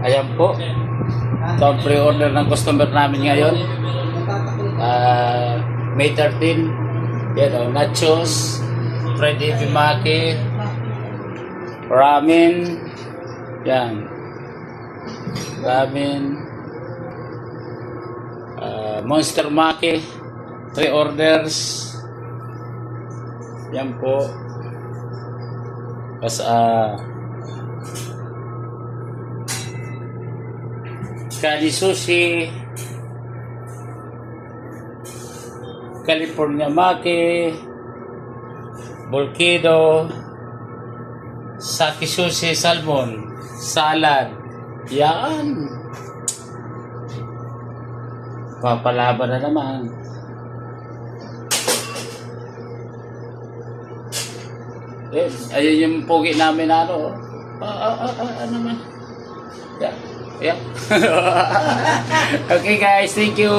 Ayan po. Ito ang pre-order ng customer namin ngayon. May 13. Yan o, nachos, fried ibimaki, ramen. Yan. Ramen. Monster Maki. 3 orders. Yan po. Tapos Kali Sushi, California Maki, Volcano, Saki Sushi Salmon, Salad. Yan. Papalaban na naman. Ayun yung pogi namin na ano. Naman. Yeah. Yeah. Okay guys, thank you.